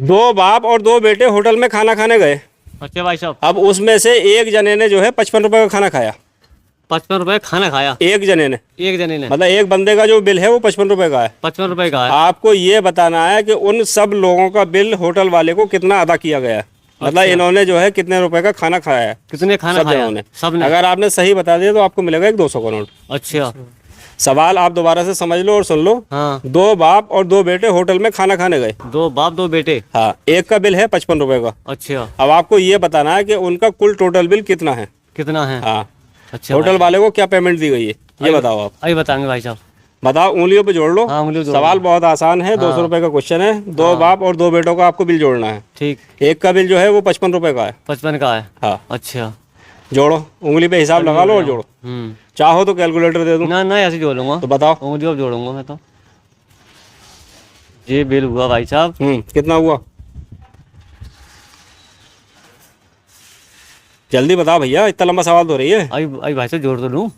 दो बाप और दो बेटे होटल में खाना खाने गए। अच्छा भाई साहब। अब उसमें से एक जने ने जो है 55 रुपए का खाना खाया। 55 रुपए खाना खाया एक जने ने, एक जने ने। मतलब एक बंदे का जो बिल है वो 55 रुपए का है। 55 रुपए का है। आपको ये बताना है कि उन सब लोगों का बिल होटल वाले को कितना अदा किया गया है, मतलब अच्छा। इन्होंने जो है कितने रुपए का खाना खाया है। कितने खाना सब खाया जनों ने। सबने? अगर आपने सही बता दिया तो आपको मिलेगा एक 200 का नोट। अच्छा। सवाल आप दोबारा से समझ लो और सुन लो। हाँ। दो बाप और दो बेटे होटल में खाना खाने गए। दो बाप दो बेटे। हाँ, एक का बिल है 55 रुपए का। अच्छा। अब आपको ये बताना है कि उनका कुल टोटल बिल कितना है। कितना है? हाँ, अच्छा। होटल वाले को क्या पेमेंट दी गई है ये बताओ आप। अभी बताएंगे भाई साहब। बताओ, उंगलियों पे जोड़ लो। हाँ, उंगलियों जोड़ सवाल लो। बहुत आसान है। 200 रुपए का क्वेश्चन है। दो बाप और दो बेटों का आपको बिल जोड़ना है। ठीक। एक का बिल जो है वो 55 रुपए का है। 55 का है। हाँ, अच्छा। जोड़ो, उंगली पे हिसाब लगा लो और जोड़ो। चाहो तो कैलकुलेटर दे दूं। ना ना ऐसे जोड़ लूंगा। तो बताओ। उंगलियों पे जोड़ूंगा मैं तो। ये बिल हुआ भाई साहब। कितना हुआ? जल्दी बताओ भैया, इतना लंबा सवाल तो रही है। अभी भाई साहब जोड़ तो लूँ।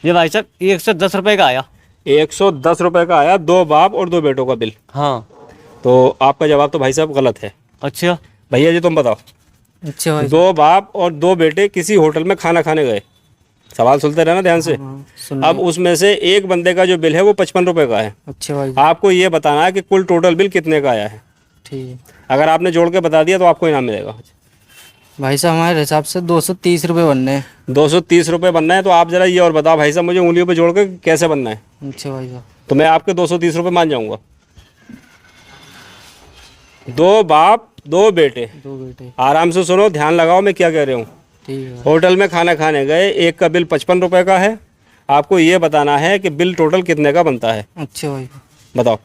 ये भाई साहब 110 रुपए का आया। 110 रुपए का आया दो बाप और दो बेटों का बिल। हाँ। तो आपका जवाब तो भाई साहब गलत है। अच्छा। भैया जी तुम बताओ। अच्छा भाई। दो बाप और दो बेटे किसी होटल में खाना खाने गए। सवाल सुनते रहना ध्यान से। अब उसमें से एक बंदे का जो बिल है वो 55 रुपए का है। अच्छा भाई। आपको ये बताना है कि कुल टोटल बिल कितने का आया है। ठीक है अगर आपने जोड़ के बता दिया तो आपको इनाम मिलेगा। भाई साहब, हमारे हिसाब से 230 रुपये बनने हैं। 230 रुपये बनना है। तो आप जरा ये और बताओ भाई साहब, मुझे उंगलियों पे जोड़ के कैसे बनना है। अच्छा भाई साहब। तो मैं आपके 230 रुपये मान जाऊंगा। दो बाप दो बेटे, दो बेटे। आराम से सुनो, ध्यान लगाओ मैं क्या कह रहा हूँ। ठीक है। होटल में खाना खाने गए, एक का बिल 55 रुपये का है। आपको ये बताना है कि बिल टोटल कितने का बनता है। अच्छा भाई। बताओ।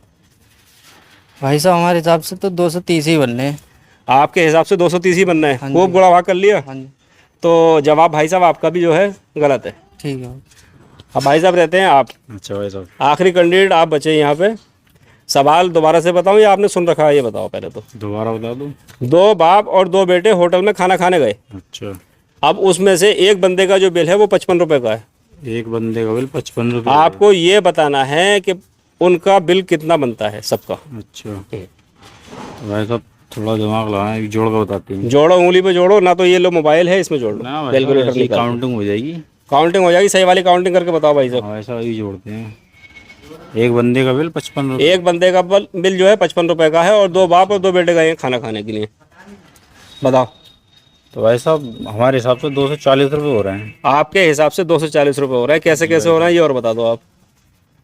भाई साहब, हमारे हिसाब से तो 230 ही बनने हैं। आपके हिसाब से 230 ही बनना है। हाँ जी। खूब गुणा भाग कर लिया। हाँ जी। तो जवाब भाई साहब आपका भी जो है गलत है। ठीक है। अब भाई साहब रहते हैं आप। अच्छा भाई साहब। आखिरी कैंडिडेट आप बचे यहाँ पे। सवाल दोबारा से बताऊँ या आपने सुन रखा है ये बताओ पहले तो। दोबारा बता दूँ। दो बाप और दो बेटे होटल में खाना खाने गए। अच्छा। अब उसमें से एक बंदे का जो बिल है वो 55 रुपये का है। एक बंदे का बिल 55 रुपये। आपको ये बताना है कि उनका बिल कितना बनता है सबका। अच्छा। तो भाई साहब थोड़ा दिमाग लगाना, जोड़ कर बताते हैं। जोड़ो, उंगली पे जोड़ो ना, तो ये लो मोबाइल है इसमें जोड़ लो। ना भाई कैलकुलेटर साहब, निकाल लो। काउंटिंग हो जाएगी। काउंटिंग हो जाएगी। सही वाली काउंटिंग करके बताओ भाई साहब। हाँ ऐसा ही जोड़ते हैं। एक बंदे का बिल 55 रुपये। एक बंदे का बिल जो है 55 रुपये का है और दो बाप और दो बेटे गए हैं खाना खाने के लिए। बताओ। तो भाई साहब हमारे हिसाब से 240 रुपये हो रहे हैं। आपके हिसाब से 240 रुपये हो रहा है। कैसे कैसे हो रहा है ये और बता दो आप।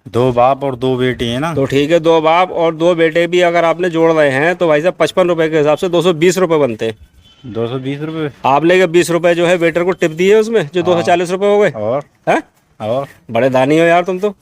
दो बाप और दो बेटे हैं ना। तो ठीक है, दो बाप और दो बेटे भी अगर आपने जोड़ रहे हैं तो भाई साहब 55 रुपये के हिसाब से 220 रुपये बनते हैं। 220 रुपये। आपने के 20 रुपये जो है वेटर को टिप दी है उसमें, जो 240 रुपये हो गए। और हैं? और बड़े दानी हो यार तुम तो।